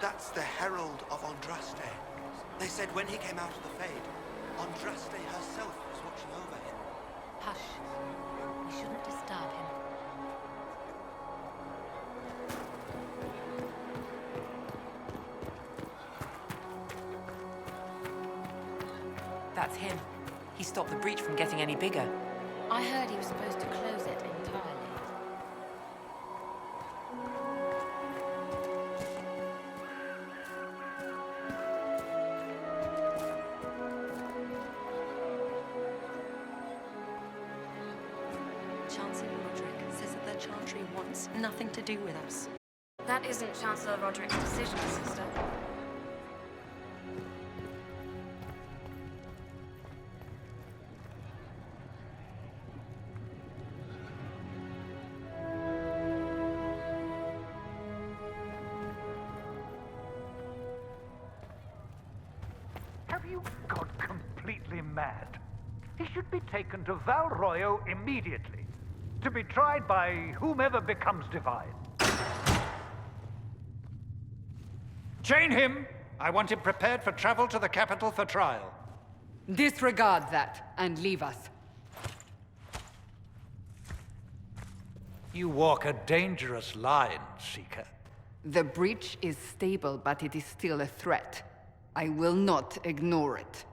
That's the Herald of Andraste. They said when he came out of the Fade, Andraste herself was watching over him. Hush. We shouldn't disturb him. That's him. He stopped the breach from getting any bigger. I heard he was supposed to close it entirely. Chancellor Roderick says that the Chantry wants nothing to do with us. That isn't Chancellor Roderick's decision, sister. Have you got completely mad? He should be taken to Val Royo immediately, to be tried by whomever becomes divine. Chain him! I want him prepared for travel to the capital for trial. Disregard that, and leave us. You walk a dangerous line, Seeker. The breach is stable, but it is still a threat. I will not ignore it.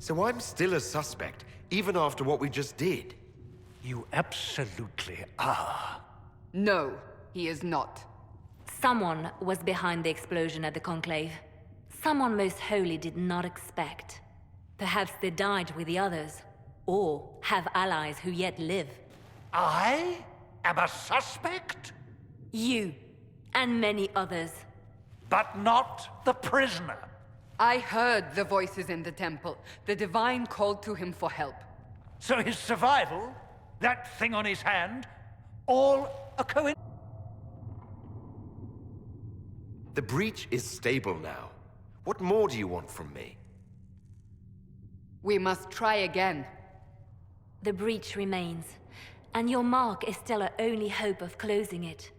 So I'm still a suspect, even after what we just did? You absolutely are. No, he is not. Someone was behind the explosion at the Conclave. Someone Most Holy did not expect. Perhaps they died with the others, or have allies who yet live. I am a suspect? You, and many others. But not the prisoner. I heard the voices in the temple. The Divine called to him for help. So his survival, that thing on his hand, all a coincidence? The breach is stable now. What more do you want from me? We must try again. The breach remains, and your mark is still our only hope of closing it.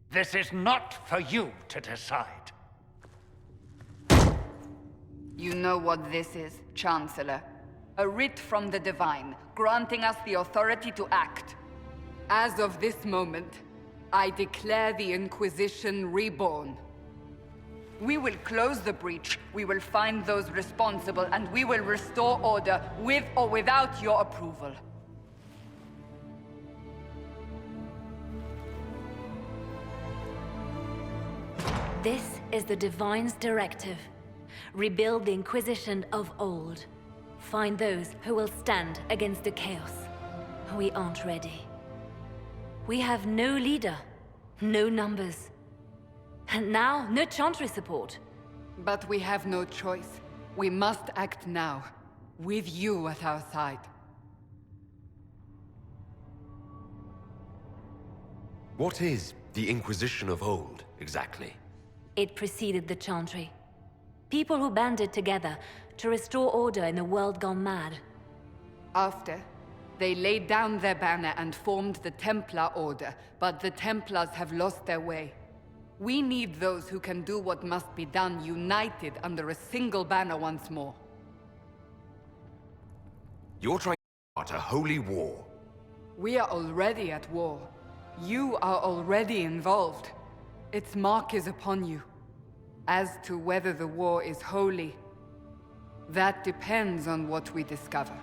This is not for you to decide. You know what this is, Chancellor. A writ from the Divine, granting us the authority to act. As of this moment, I declare the Inquisition reborn. We will close the breach, we will find those responsible, and we will restore order, with or without your approval. This is the Divine's directive. Rebuild the Inquisition of old. Find those who will stand against the chaos. We aren't ready. We have no leader, no numbers. And now, no Chantry support. But we have no choice. We must act now, with you at our side. What is the Inquisition of old, exactly? It preceded the Chantry. People who banded together to restore order in a world gone mad. After, they laid down their banner and formed the Templar Order, but the Templars have lost their way. We need those who can do what must be done, united under a single banner once more. You're trying to start a holy war. We are already at war. You are already involved. Its mark is upon you. As to whether the war is holy, that depends on what we discover.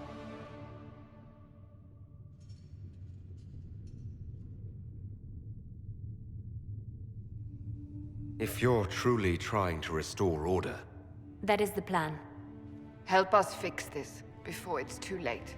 If you're truly trying to restore order, That is the plan. Help us fix this before it's too late.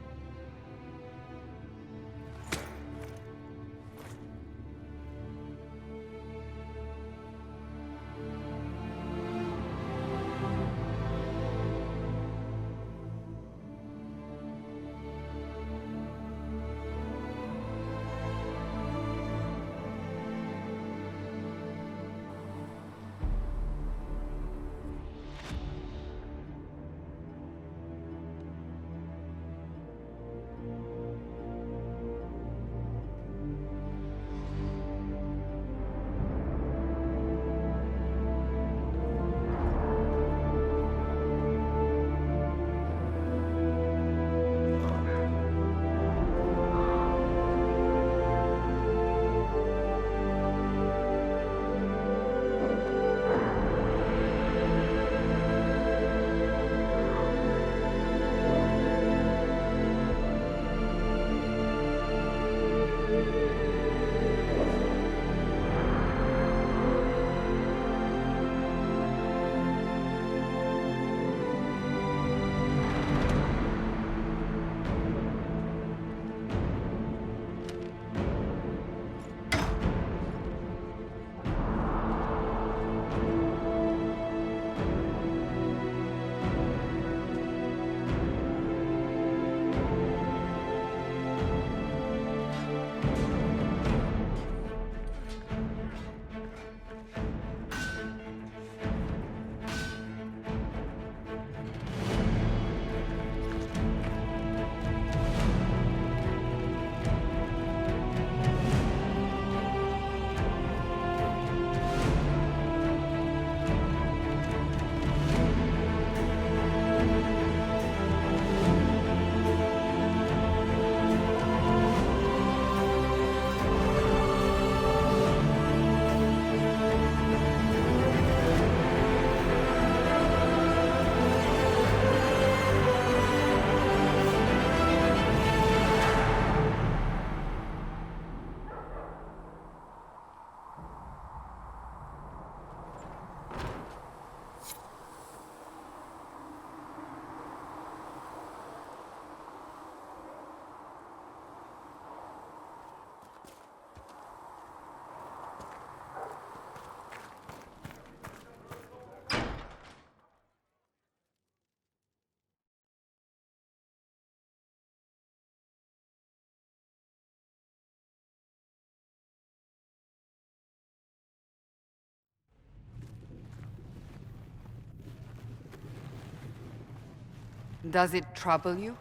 Does it trouble you?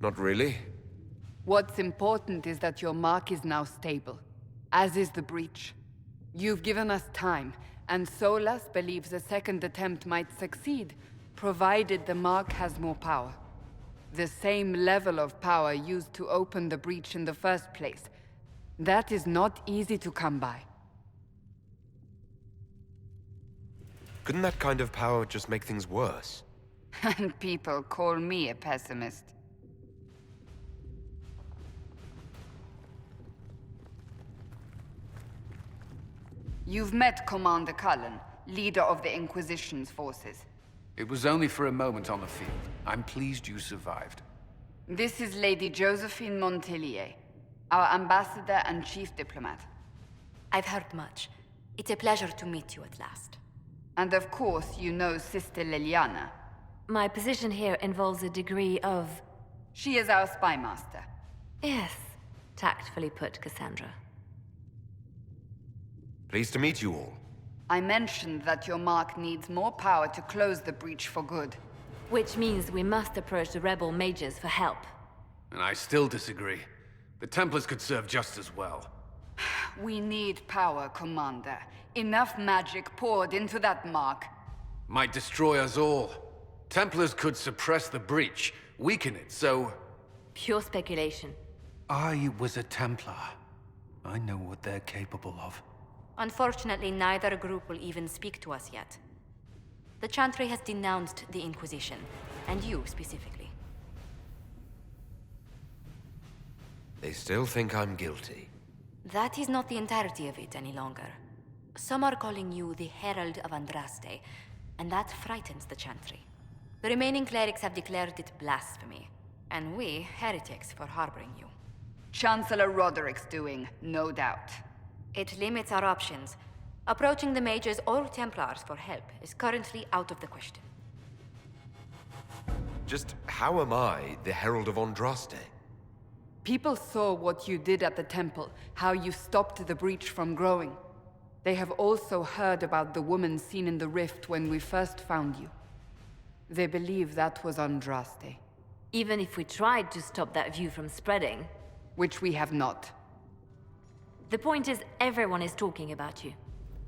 Not really. What's important is that your mark is now stable, as is the breach. You've given us time, and Solas believes a second attempt might succeed, provided the mark has more power. The same level of power used to open the breach in the first place. That is not easy to come by. Couldn't that kind of power just make things worse? And people call me a pessimist. You've met Commander Cullen, leader of the Inquisition's forces. It was only for a moment on the field. I'm pleased you survived. This is Lady Josephine Montelier, our ambassador and chief diplomat. I've heard much. It's a pleasure to meet you at last. And of course, you know Sister Liliana. My position here involves a degree of... She is our spy master. Yes, tactfully put, Cassandra. Pleased to meet you all. I mentioned that your mark needs more power to close the breach for good. Which means we must approach the rebel mages for help. And I still disagree. The Templars could serve just as well. We need power, Commander. Enough magic poured into that mark. Might destroy us all. Templars could suppress the breach, weaken it, so... Pure speculation. I was a Templar. I know what they're capable of. Unfortunately, neither group will even speak to us yet. The Chantry has denounced the Inquisition, and you specifically. They still think I'm guilty. That is not the entirety of it any longer. Some are calling you the Herald of Andraste, and that frightens the Chantry. The remaining clerics have declared it blasphemy, and we, heretics, for harboring you. Chancellor Roderick's doing, no doubt. It limits our options. Approaching the mages or Templars for help is currently out of the question. Just how am I the Herald of Andraste? People saw what you did at the temple, how you stopped the breach from growing. They have also heard about the woman seen in the rift when we first found you. They believe that was Andraste. Even if we tried to stop that view from spreading... Which we have not. The point is, everyone is talking about you.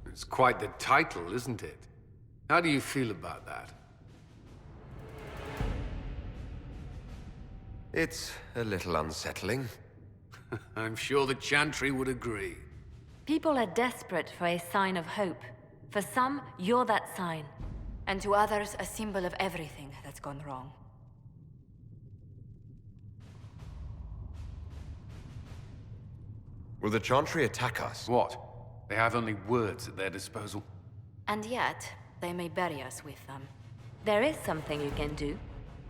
It's quite the title, isn't it? How do you feel about that? It's a little unsettling. I'm sure the Chantry would agree. People are desperate for a sign of hope. For some, you're that sign. And to others, a symbol of everything that's gone wrong. Will the Chantry attack us? What? They have only words at their disposal. And yet, they may bury us with them. There is something you can do.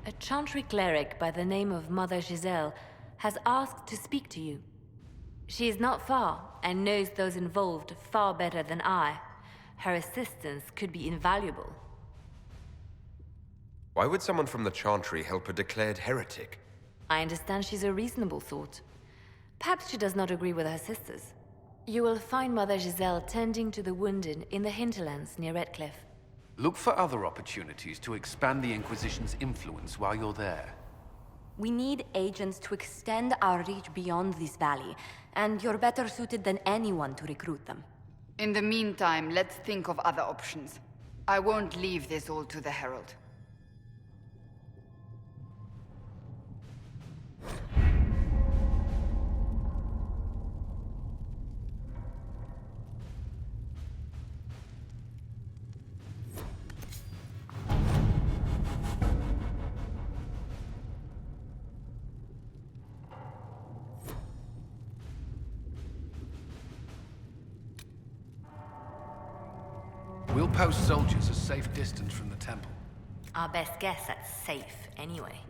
A Chantry cleric by the name of Mother Giselle has asked to speak to you. She is not far, and knows those involved far better than I. Her assistance could be invaluable. Why would someone from the Chantry help a declared heretic? I understand she's a reasonable sort. Perhaps she does not agree with her sisters. You will find Mother Giselle tending to the wounded in the hinterlands near Redcliffe. Look for other opportunities to expand the Inquisition's influence while you're there. We need agents to extend our reach beyond this valley, and you're better suited than anyone to recruit them. In the meantime, let's think of other options. I won't leave this all to the Herald. We'll post soldiers a safe distance from the temple. Our best guess at safe, anyway.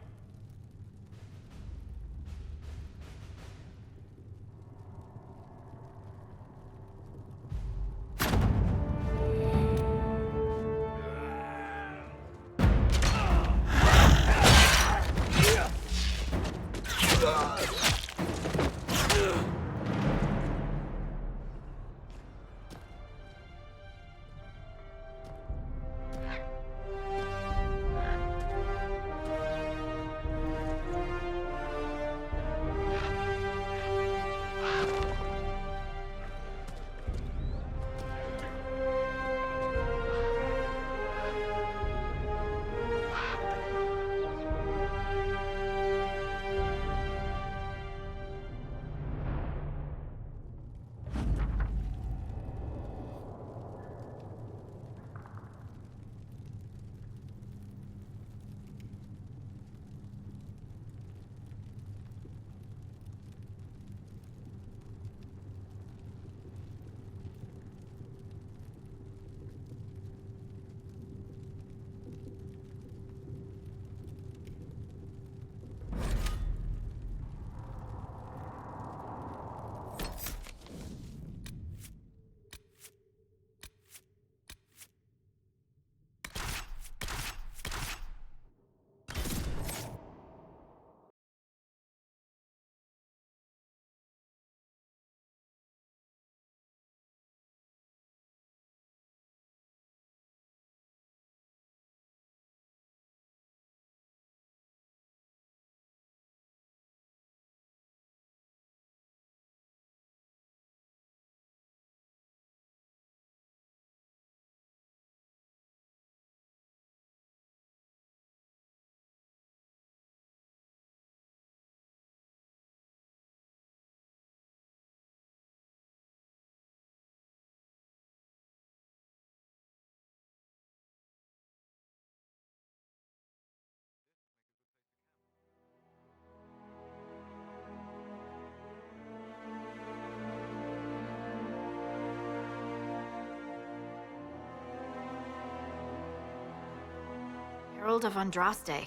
Herald of Andraste.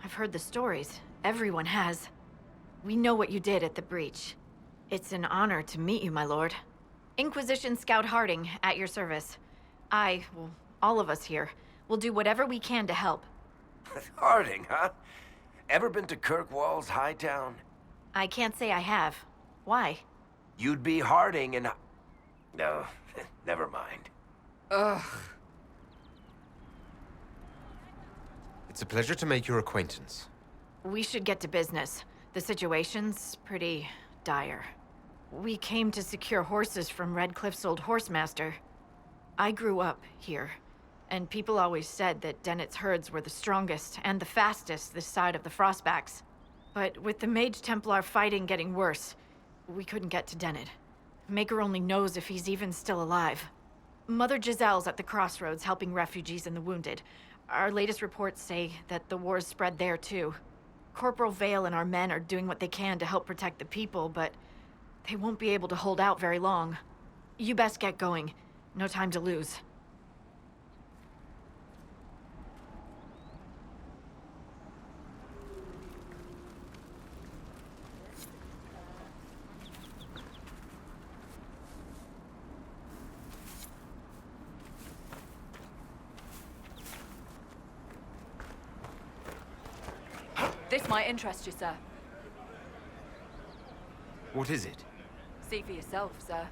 I've heard the stories. Everyone has. We know what you did at the breach. It's an honor to meet you, my lord. Inquisition Scout Harding, at your service. Well, all of us here, will do whatever we can to help. Harding, huh? Ever been to Kirkwall's Hightown? I can't say I have. Why? You'd be Harding and... No, never mind. Ugh. It's a pleasure to make your acquaintance. We should get to business. The situation's pretty dire. We came to secure horses from Redcliffe's old horsemaster. I grew up here, and people always said that Dennett's herds were the strongest and the fastest this side of the Frostbacks. But with the Mage Templar fighting getting worse, we couldn't get to Dennett. Maker only knows if he's even still alive. Mother Giselle's at the crossroads helping refugees and the wounded. Our latest reports say that the war's spread there too. Corporal Vale and our men are doing what they can to help protect the people, but they won't be able to hold out very long. You best get going. No time to lose. This might interest you, sir. What is it? See for yourself, sir.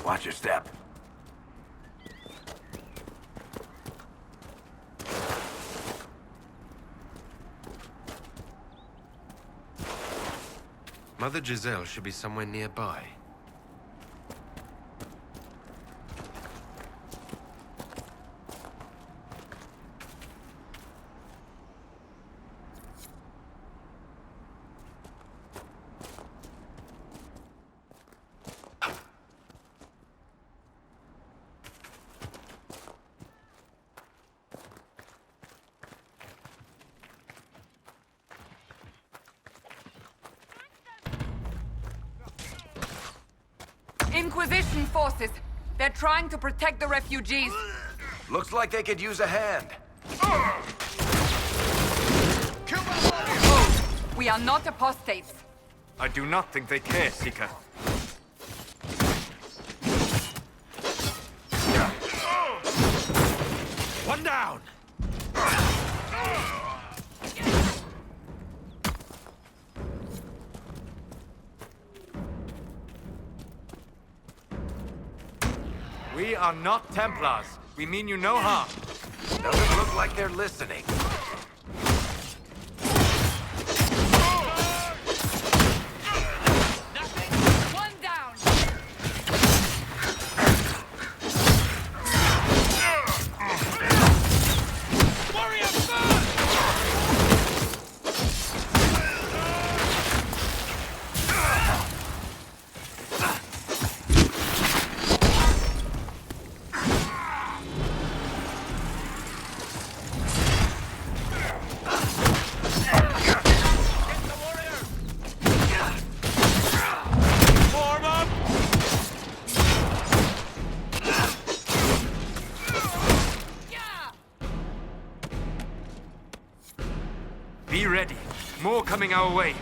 Watch your step. Mother Giselle should be somewhere nearby. Inquisition forces! They're trying to protect the refugees! Looks like they could use a hand. We are not apostates. I do not think they care, Seeker. One down! We are not Templars. We mean you no harm. Doesn't look like they're listening. One down! Warrior first! Be ready. More coming our way.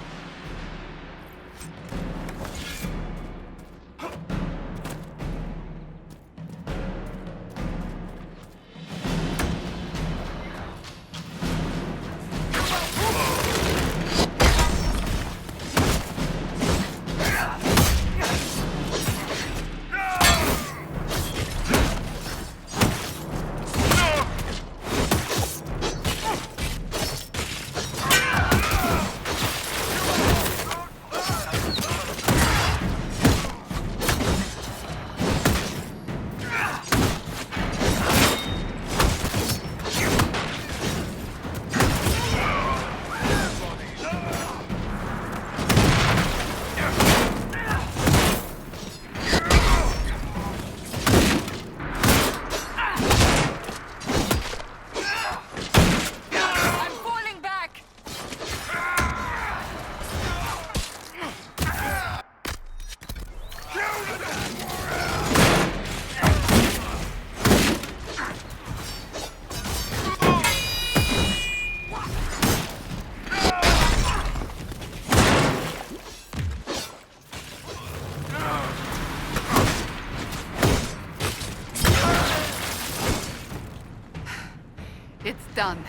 done.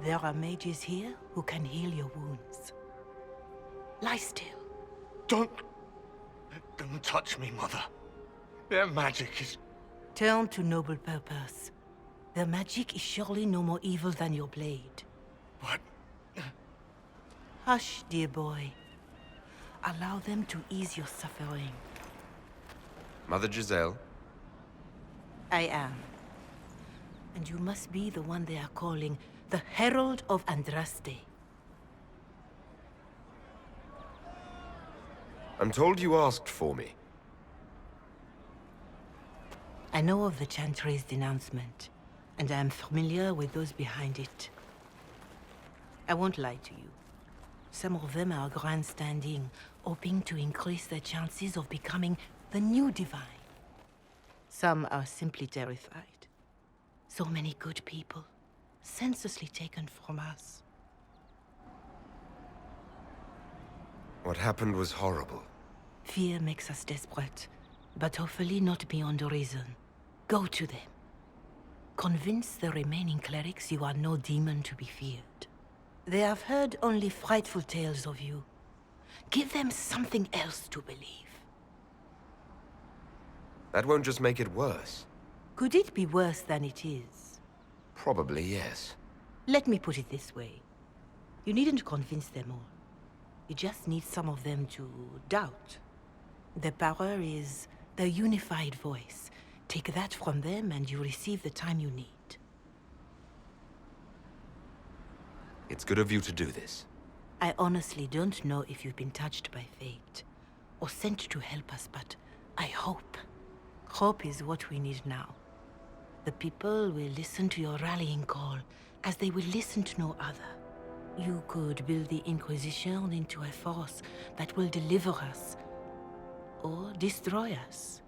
There are mages here who can heal your wounds. Lie still. Don't touch me, Mother. Their magic is... Turn to noble purpose. Their magic is surely no more evil than your blade. What? Hush, dear boy. Allow them to ease your suffering. Mother Giselle? I am. And you must be the one they are calling the Herald of Andraste. I'm told you asked for me. I know of the Chantry's denouncement, and I am familiar with those behind it. I won't lie to you. Some of them are grandstanding, hoping to increase their chances of becoming the new divine. Some are simply terrified. So many good people, senselessly taken from us. What happened was horrible. Fear makes us desperate, but hopefully not beyond reason. Go to them. Convince the remaining clerics you are no demon to be feared. They have heard only frightful tales of you. Give them something else to believe. That won't just make it worse. Could it be worse than it is? Probably yes. Let me put it this way. You needn't convince them all. You just need some of them to doubt. Their power is their unified voice. Take that from them and you receive the time you need. It's good of you to do this. I honestly don't know if you've been touched by fate, or sent to help us, but I hope. Hope is what we need now. The people will listen to your rallying call, as they will listen to no other. You could build the Inquisition into a force that will deliver us, or destroy us.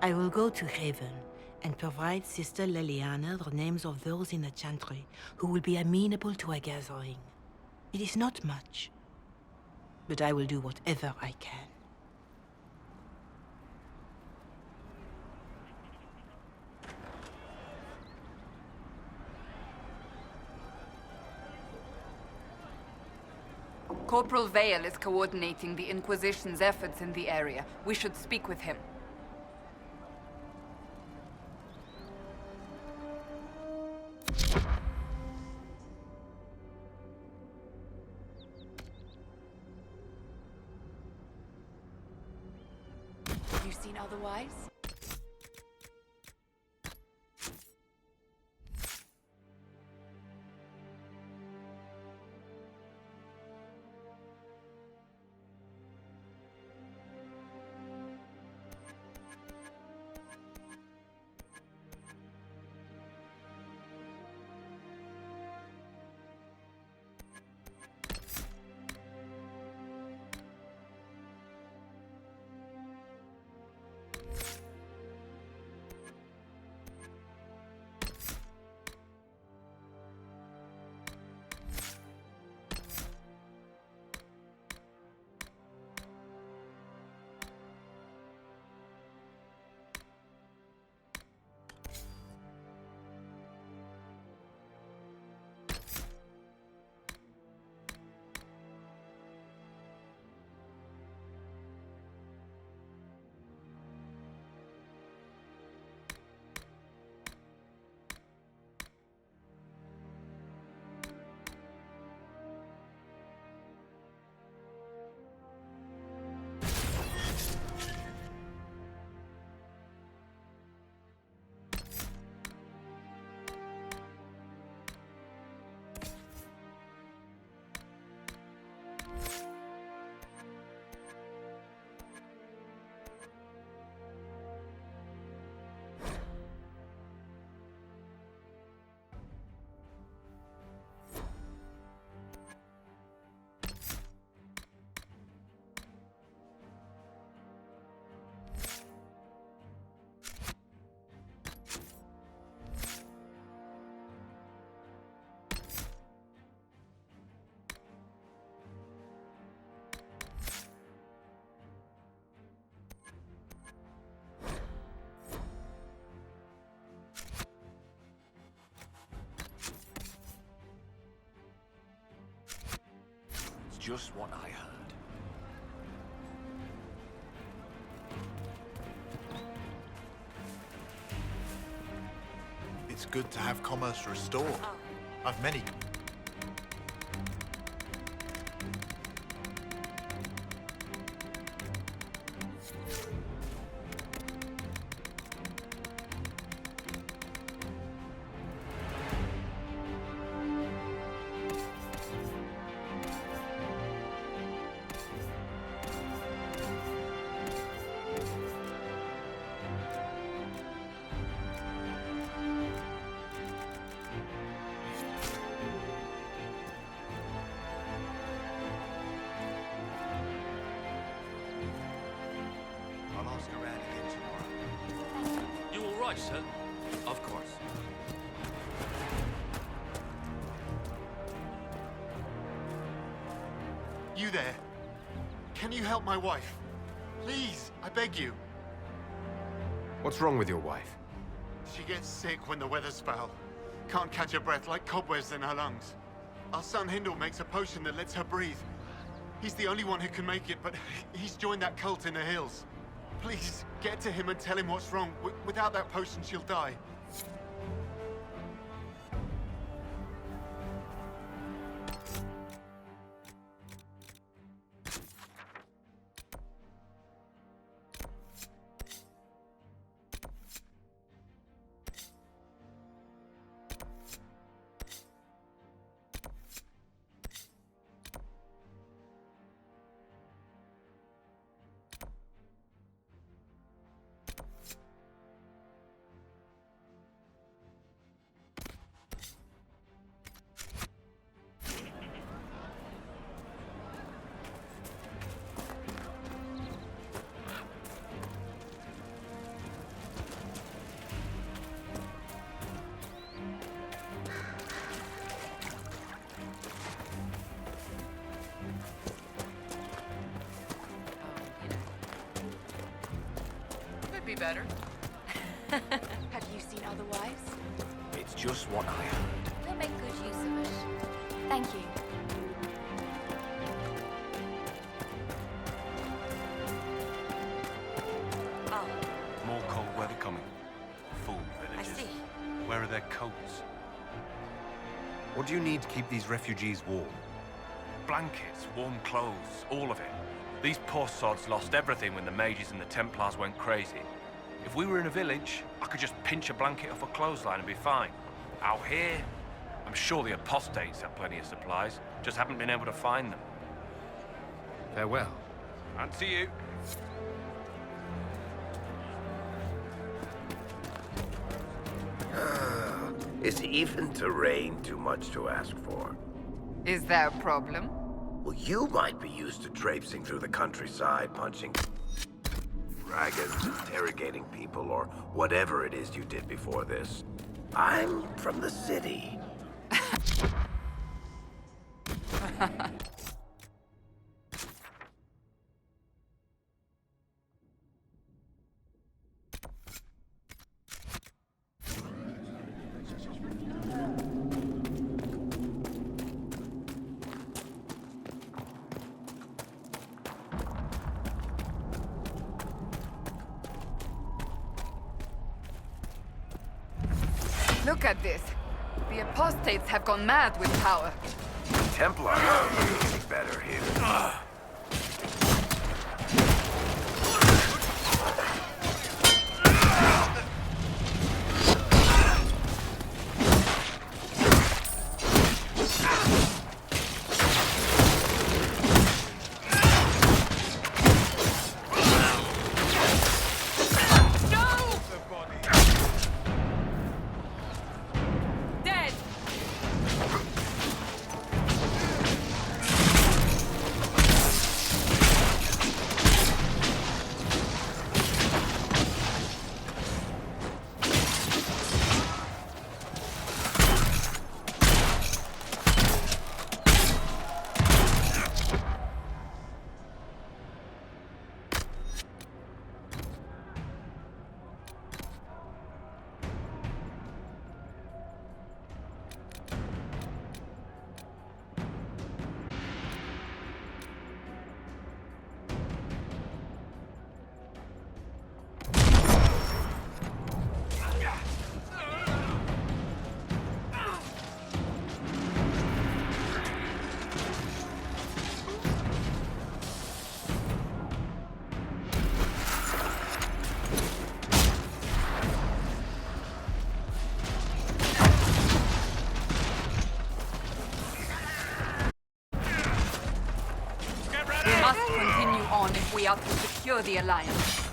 I will go to Haven and provide Sister Leliana the names of those in the Chantry who will be amenable to a gathering. It is not much, but I will do whatever I can. Corporal Vale is coordinating the Inquisition's efforts in the area. We should speak with him. You seen otherwise? just what I heard. It's good to have commerce restored. I've many... I'll ask around again tomorrow. You all right, sir? Of course. You there? Can you help my wife? Please, I beg you. What's wrong with your wife? She gets sick when the weather's foul. Can't catch her breath like cobwebs in her lungs. Our son Hindle makes a potion that lets her breathe. He's the only one who can make it, but he's joined that cult in the hills. Please, get to him and tell him what's wrong. Without that potion, she'll die. Be better. Have you seen other wives? It's just what I heard. We'll make good use of it. Thank you. More cold weather coming. Fool villages. I see. Where are their coats? What do you need to keep these refugees warm? Blankets, warm clothes, all of it. These poor sods lost everything when the mages and the Templars went crazy. If we were in a village, I could just pinch a blanket off a clothesline and be fine. Out here, I'm sure the apostates have plenty of supplies, just haven't been able to find them. Farewell. And to you. Is even terrain too much to ask for? Is there a problem? Well, you might be used to traipsing through the countryside, punching dragons, interrogating people, or whatever it is you did before this. I'm from the city. Look at this. The apostates have gone mad with power. Templars are getting better here. on if we are to secure the Alliance.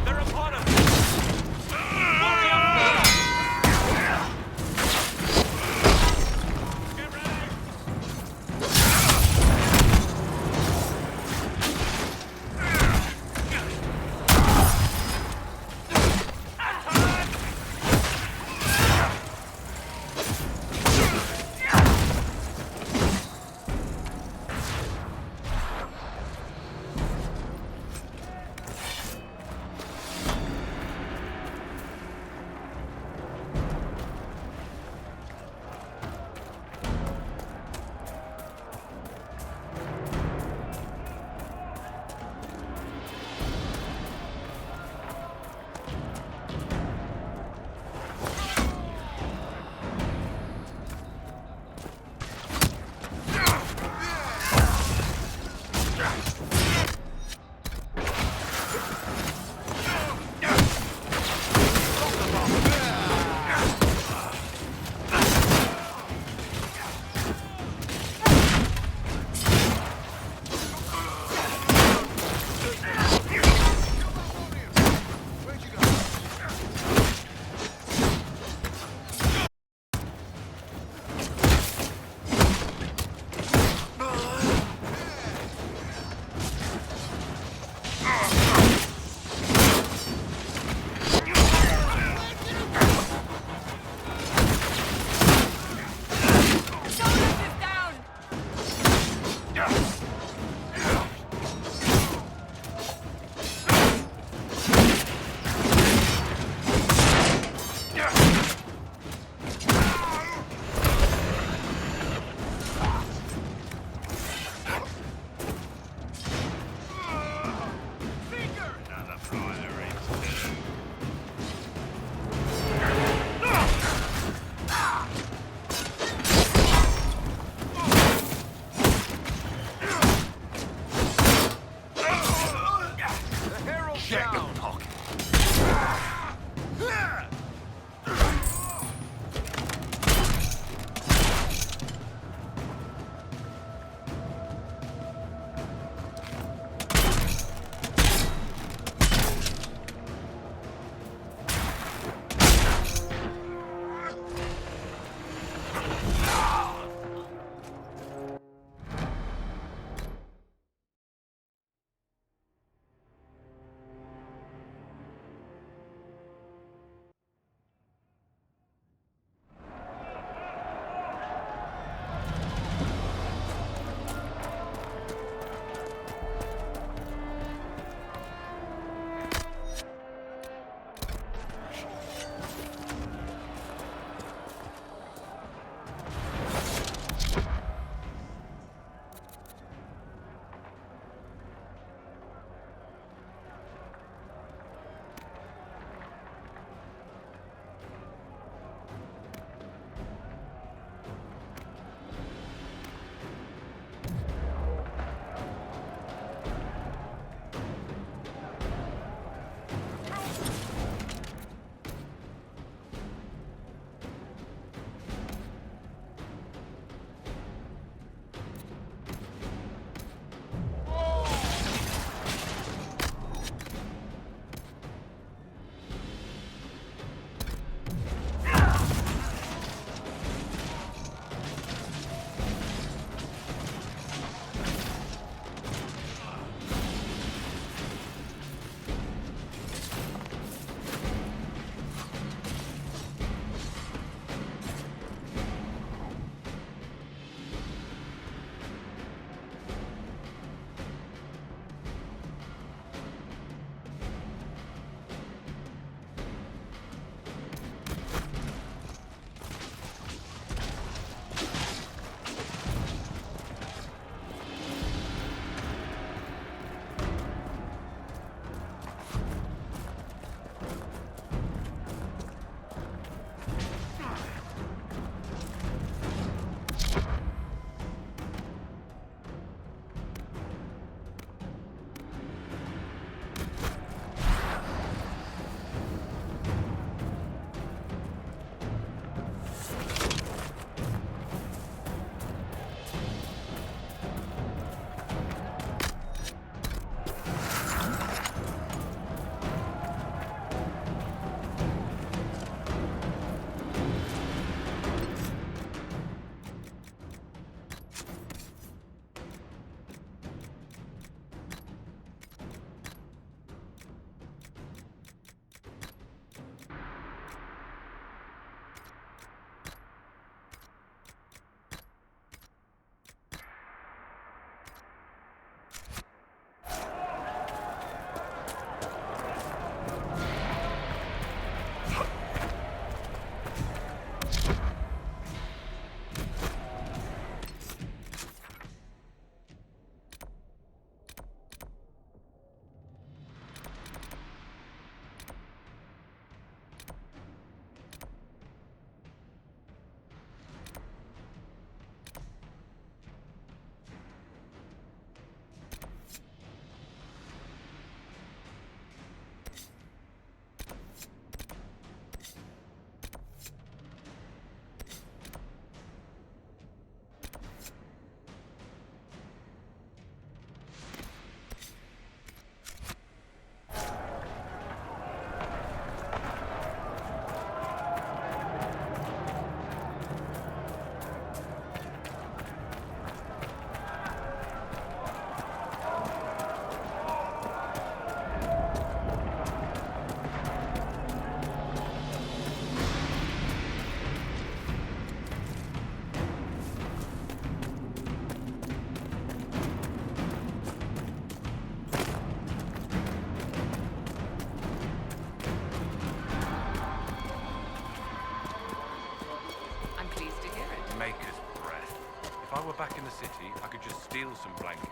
They're upon us! the city, I could just steal some blankets.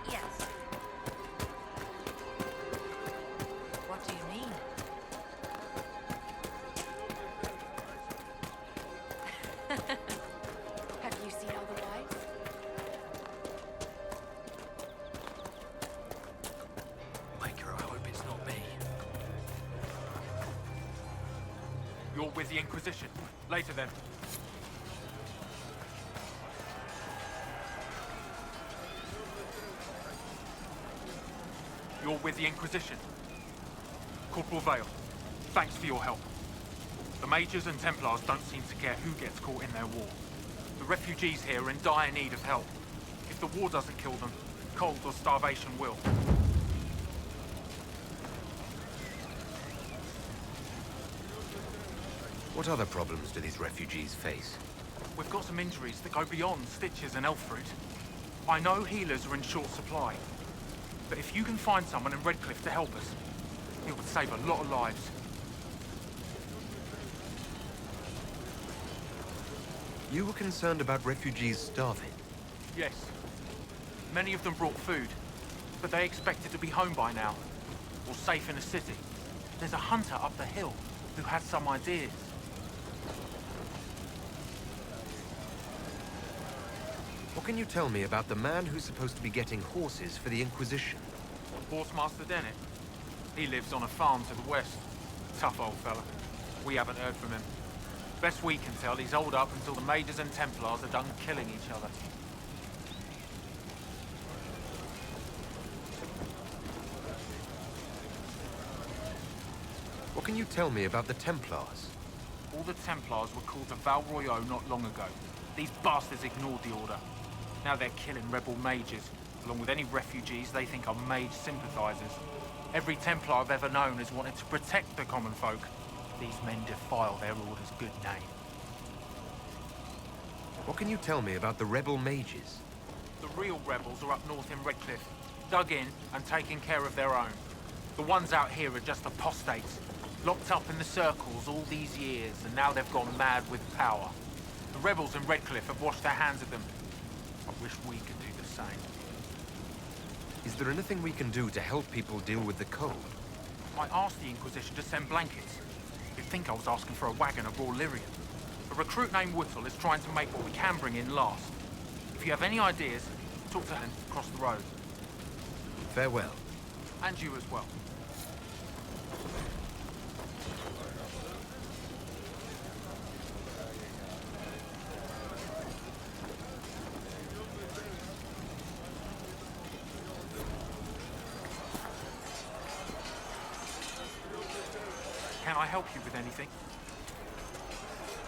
Yes. What do you mean? Have you seen otherwise? Maker, I hope it's not me. You're with the Inquisition. Later then. You're with the Inquisition. Corporal Vale, thanks for your help. The Mages and Templars don't seem to care who gets caught in their war. The refugees here are in dire need of help. If the war doesn't kill them, cold or starvation will. What other problems do these refugees face? We've got some injuries that go beyond stitches and elf fruit. I know healers are in short supply, but if you can find someone in Redcliffe to help us, it would save a lot of lives. You were concerned about refugees starving? Yes. Many of them brought food, but they expected to be home by now, or safe in a city. There's a hunter up the hill who had some ideas. What can you tell me about the man who's supposed to be getting horses for the Inquisition? Horsemaster Dennett. He lives on a farm to the west. Tough old fella. We haven't heard from him. Best we can tell, he's holed up until the Mages and Templars are done killing each other. What can you tell me about the Templars? All the Templars were called to Val Royeaux not long ago. These bastards ignored the order. Now they're killing rebel mages, along with any refugees they think are mage sympathizers. Every Templar I've ever known has wanted to protect the common folk. These men defile their order's good name. What can you tell me about the rebel mages? The real rebels are up north in Redcliffe, dug in and taking care of their own. The ones out here are just apostates, locked up in the circles all these years, and now they've gone mad with power. The rebels in Redcliffe have washed their hands of them. I wish we could do the same. Is there anything we can do to help people deal with the cold? I asked the Inquisition to send blankets. You'd think I was asking for a wagon of raw lyrium. A recruit named Whittle is trying to make what we can bring in last. If you have any ideas, talk to him across the road. Farewell. And you as well. Can I help you with anything?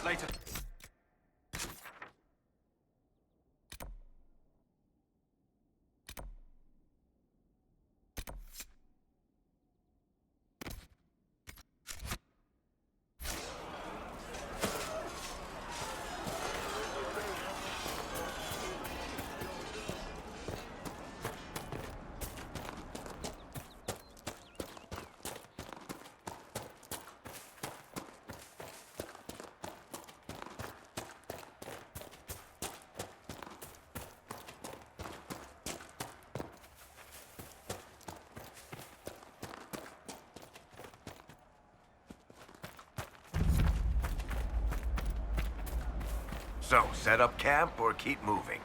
Later. So, set up camp or keep moving?